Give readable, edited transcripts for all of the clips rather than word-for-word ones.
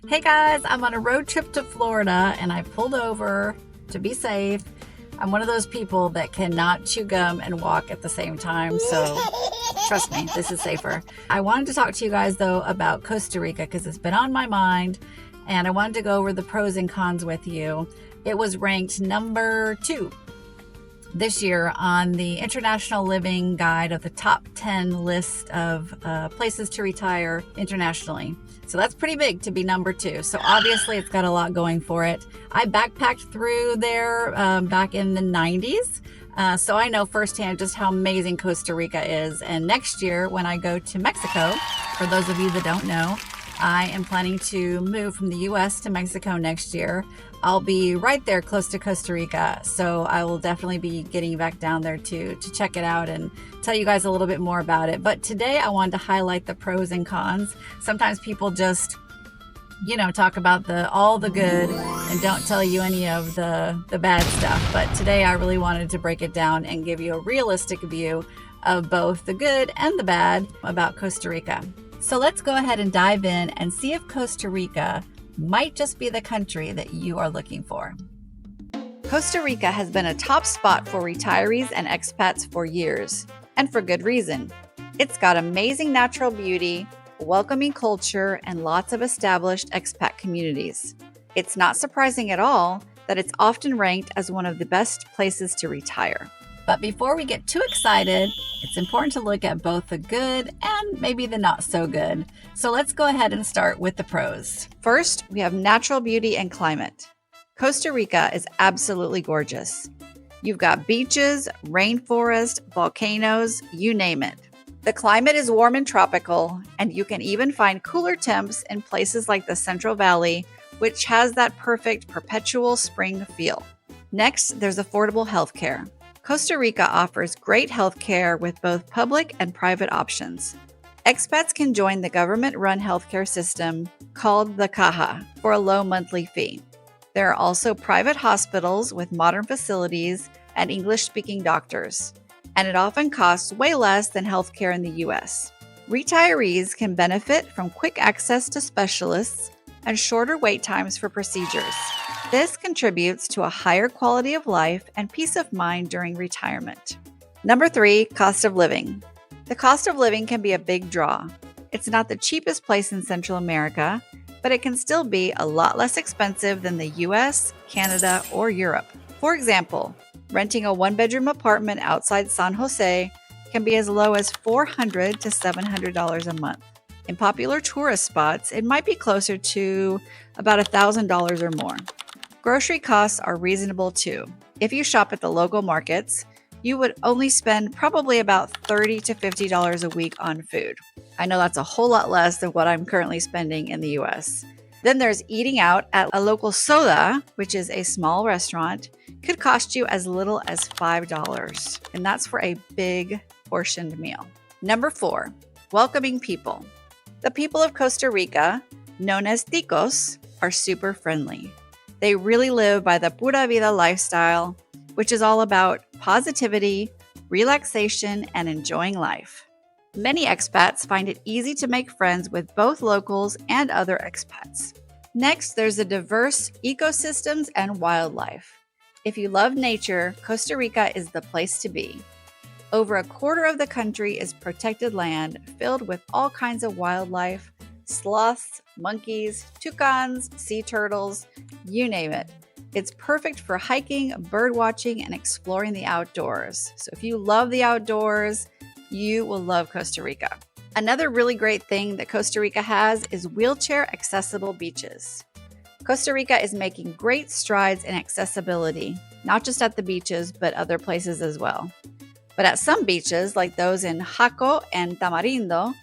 Hey guys, I'm on a road trip to Florida and I pulled over to be safe. I'm one of those people that cannot chew gum and walk at the same time, so trust me, this is safer. I wanted to talk to you guys though about Costa Rica because it's been on my mind and I wanted to go over the pros and cons with you. It was ranked number 2 this year on the International Living Guide of the top 10 list of places to retire internationally. So that's pretty big to be number 2. So obviously it's got a lot going for it. I backpacked through there back in the 90s. So I know firsthand just how amazing Costa Rica is. And next year when I go to Mexico, for those of you that don't know, I am planning to move from the US to Mexico next year. I'll be right there close to Costa Rica. So I will definitely be getting back down there to check it out and tell you guys a little bit more about it. But today I wanted to highlight the pros and cons. Sometimes people just, talk about all the good and don't tell you any of the bad stuff. But today I really wanted to break it down and give you a realistic view of both the good and the bad about Costa Rica. So let's go ahead and dive in and see if Costa Rica might just be the country that you are looking for. Costa Rica has been a top spot for retirees and expats for years, and for good reason. It's got amazing natural beauty, welcoming culture, and lots of established expat communities. It's not surprising at all that it's often ranked as one of the best places to retire. But before we get too excited, it's important to look at both the good and maybe the not so good. So let's go ahead and start with the pros. First, we have natural beauty and climate. Costa Rica is absolutely gorgeous. You've got beaches, rainforest, volcanoes, you name it. The climate is warm and tropical, and you can even find cooler temps in places like the Central Valley, which has that perfect perpetual spring feel. Next, there's affordable healthcare. Costa Rica offers great healthcare with both public and private options. Expats can join the government-run healthcare system called the Caja for a low monthly fee. There are also private hospitals with modern facilities and English-speaking doctors, and it often costs way less than healthcare in the U.S. Retirees can benefit from quick access to specialists and shorter wait times for procedures. This contributes to a higher quality of life and peace of mind during retirement. Number 3, cost of living. The cost of living can be a big draw. It's not the cheapest place in Central America, but it can still be a lot less expensive than the US, Canada, or Europe. For example, renting a one-bedroom apartment outside San Jose can be as low as $400 to $700 a month. In popular tourist spots, it might be closer to about $1,000 or more. Grocery costs are reasonable too. If you shop at the local markets, you would only spend probably about $30 to $50 a week on food. I know that's a whole lot less than what I'm currently spending in the US. Then there's eating out at a local soda, which is a small restaurant, could cost you as little as $5, and that's for a big portioned meal. Number 4, welcoming people. The people of Costa Rica, known as ticos, are super friendly. They really live by the pura vida lifestyle, which is all about positivity, relaxation, and enjoying life. Many expats find it easy to make friends with both locals and other expats. Next, there's the diverse ecosystems and wildlife. If you love nature, Costa Rica is the place to be. Over a quarter of the country is protected land filled with all kinds of wildlife, sloths, monkeys, toucans, sea turtles, you name it. It's perfect for hiking, bird watching, and exploring the outdoors. So if you love the outdoors, you will love Costa Rica. Another really great thing that Costa Rica has is wheelchair accessible beaches. Costa Rica is making great strides in accessibility, not just at the beaches, but other places as well. But at some beaches, like those in Jaco and Tamarindo,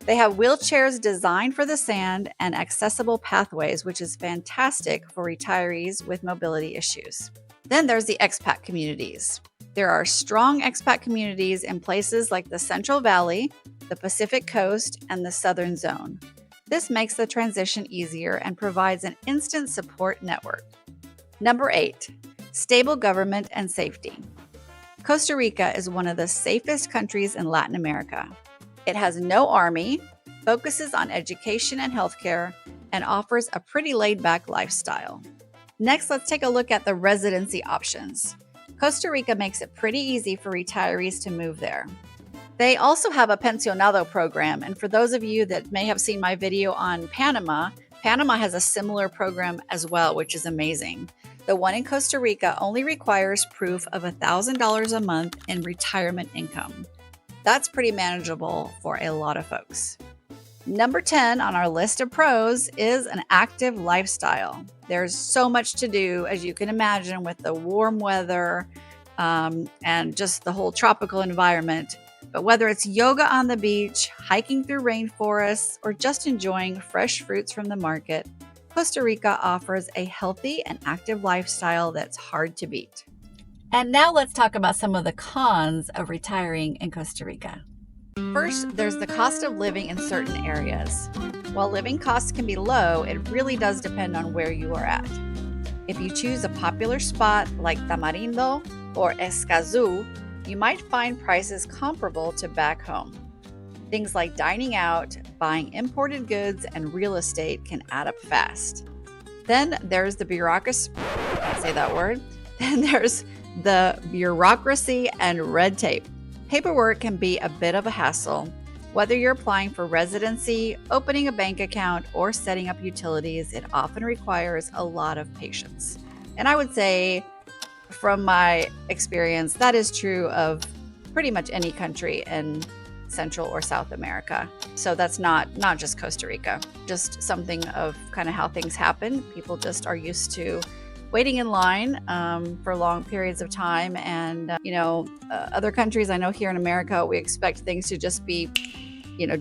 they have wheelchairs designed for the sand and accessible pathways, which is fantastic for retirees with mobility issues. Then there's the expat communities. There are strong expat communities in places like the Central Valley, the Pacific Coast, and the Southern Zone. This makes the transition easier and provides an instant support network. Number 8, stable government and safety. Costa Rica is one of the safest countries in Latin America. It has no army, focuses on education and healthcare, and offers a pretty laid-back lifestyle. Next, let's take a look at the residency options. Costa Rica makes it pretty easy for retirees to move there. They also have a pensionado program, and for those of you that may have seen my video on Panama, Panama has a similar program as well, which is amazing. The one in Costa Rica only requires proof of $1,000 a month in retirement income. That's pretty manageable for a lot of folks. Number 10 on our list of pros is an active lifestyle. There's so much to do, as you can imagine, with the warm weather and just the whole tropical environment. But whether it's yoga on the beach, hiking through rainforests, or just enjoying fresh fruits from the market, Costa Rica offers a healthy and active lifestyle that's hard to beat. And now let's talk about some of the cons of retiring in Costa Rica. First, there's the cost of living in certain areas. While living costs can be low, it really does depend on where you are at. If you choose a popular spot like Tamarindo or Escazú, you might find prices comparable to back home. Things like dining out, buying imported goods, and real estate can add up fast. Then there's the bureaucracy, I can't say that word. Then there's the bureaucracy and red tape. Paperwork can be a bit of a hassle. Whether you're applying for residency, opening a bank account, or setting up utilities, it often requires a lot of patience. And I would say, from my experience, that is true of pretty much any country in Central or South America. So that's not just Costa Rica, just something of kind of how things happen. People just are used to waiting in line for long periods of time. And, other countries, I know here in America, we expect things to just be,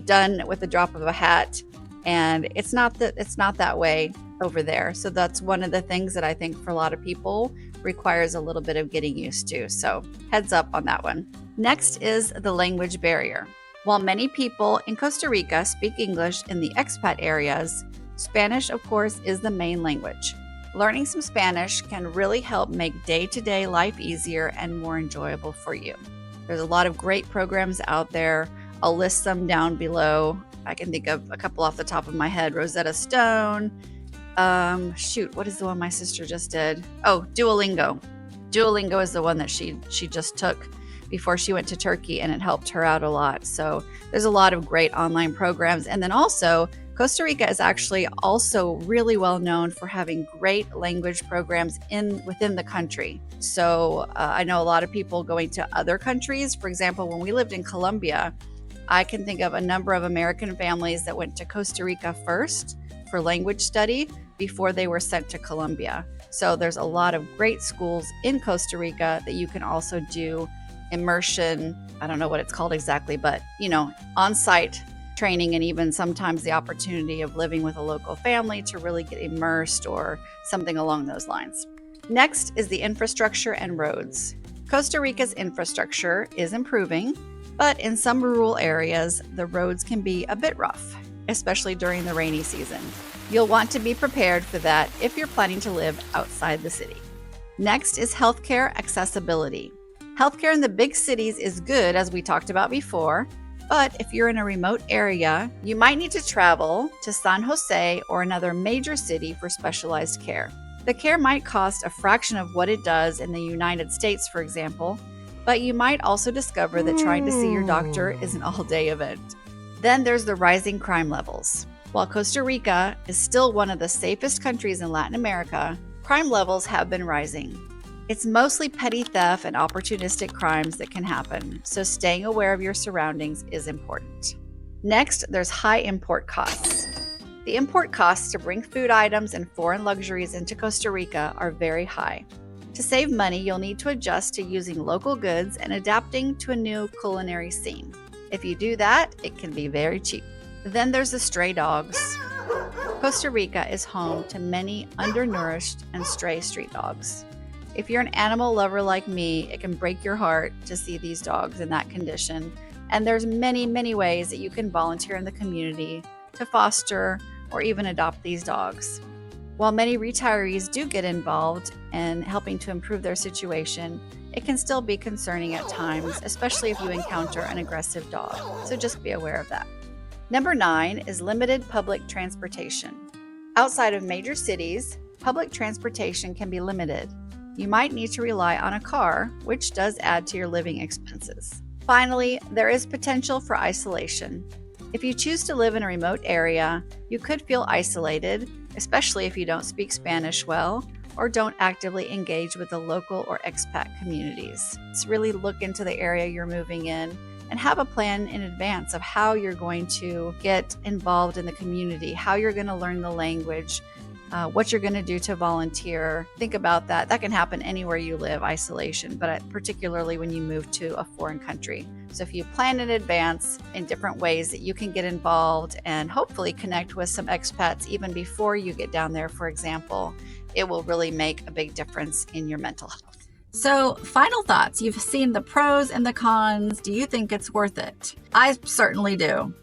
done with the drop of a hat. And it's not that way over there. So that's one of the things that I think for a lot of people requires a little bit of getting used to. So heads up on that one. Next is the language barrier. While many people in Costa Rica speak English in the expat areas, Spanish, of course, is the main language. Learning some Spanish can really help make day-to-day life easier and more enjoyable for you. There's a lot of great programs out there. I'll list some down below. I can think of a couple off the top of my head. Rosetta Stone. What is the one my sister just did? Oh, Duolingo. Duolingo is the one that she just took before she went to Turkey, and it helped her out a lot. So there's a lot of great online programs. And then also, Costa Rica is actually also really well known for having great language programs within the country. So I know a lot of people going to other countries. For example, when we lived in Colombia, I can think of a number of American families that went to Costa Rica first for language study before they were sent to Colombia. So there's a lot of great schools in Costa Rica that you can also do immersion, I don't know what it's called exactly, but on-site training, and even sometimes the opportunity of living with a local family to really get immersed or something along those lines. Next is the infrastructure and roads. Costa Rica's infrastructure is improving, but in some rural areas, the roads can be a bit rough, especially during the rainy season. You'll want to be prepared for that if you're planning to live outside the city. Next is healthcare accessibility. Healthcare in the big cities is good, as we talked about before, but if you're in a remote area, you might need to travel to San Jose or another major city for specialized care. The care might cost a fraction of what it does in the United States, for example, but you might also discover that trying to see your doctor is an all-day event. Then there's the rising crime levels. While Costa Rica is still one of the safest countries in Latin America, crime levels have been rising. It's mostly petty theft and opportunistic crimes that can happen, so staying aware of your surroundings is important. Next, there's high import costs. The import costs to bring food items and foreign luxuries into Costa Rica are very high. To save money, you'll need to adjust to using local goods and adapting to a new culinary scene. If you do that, it can be very cheap. Then there's the stray dogs. Costa Rica is home to many undernourished and stray street dogs. If you're an animal lover like me, it can break your heart to see these dogs in that condition. And there's many, many ways that you can volunteer in the community to foster or even adopt these dogs. While many retirees do get involved in helping to improve their situation, it can still be concerning at times, especially if you encounter an aggressive dog. So just be aware of that. Number 9 is limited public transportation. Outside of major cities, public transportation can be limited. You might need to rely on a car, which does add to your living expenses. Finally, there is potential for isolation. If you choose to live in a remote area, you could feel isolated, especially if you don't speak Spanish well or don't actively engage with the local or expat communities. So really look into the area you're moving in and have a plan in advance of how you're going to get involved in the community, how you're going to learn the language, what you're going to do to volunteer. Think about that. That can happen anywhere you live, isolation, but particularly when you move to a foreign country. So if you plan in advance in different ways that you can get involved and hopefully connect with some expats even before you get down there, for example, it will really make a big difference in your mental health. So, final thoughts. You've seen the pros and the cons. Do you think it's worth it? I certainly do.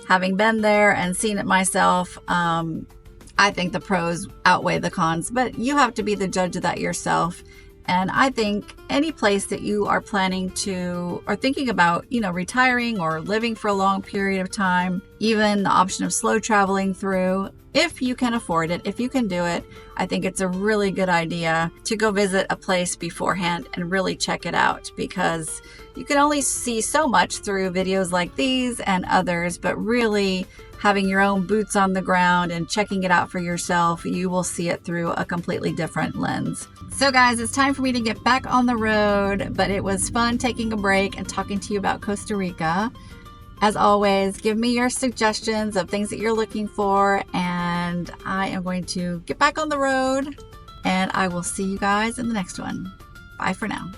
Having been there and seen it myself, I think the pros outweigh the cons, but you have to be the judge of that yourself. And I think any place that you are planning to or thinking about, retiring or living for a long period of time, even the option of slow traveling through, if you can afford it, if you can do it, I think it's a really good idea to go visit a place beforehand and really check it out, because you can only see so much through videos like these and others, but really having your own boots on the ground and checking it out for yourself, you will see it through a completely different lens. So guys, it's time for me to get back on the road, but it was fun taking a break and talking to you about Costa Rica. As always, give me your suggestions of things that you're looking for, and I am going to get back on the road, and I will see you guys in the next one. Bye for now.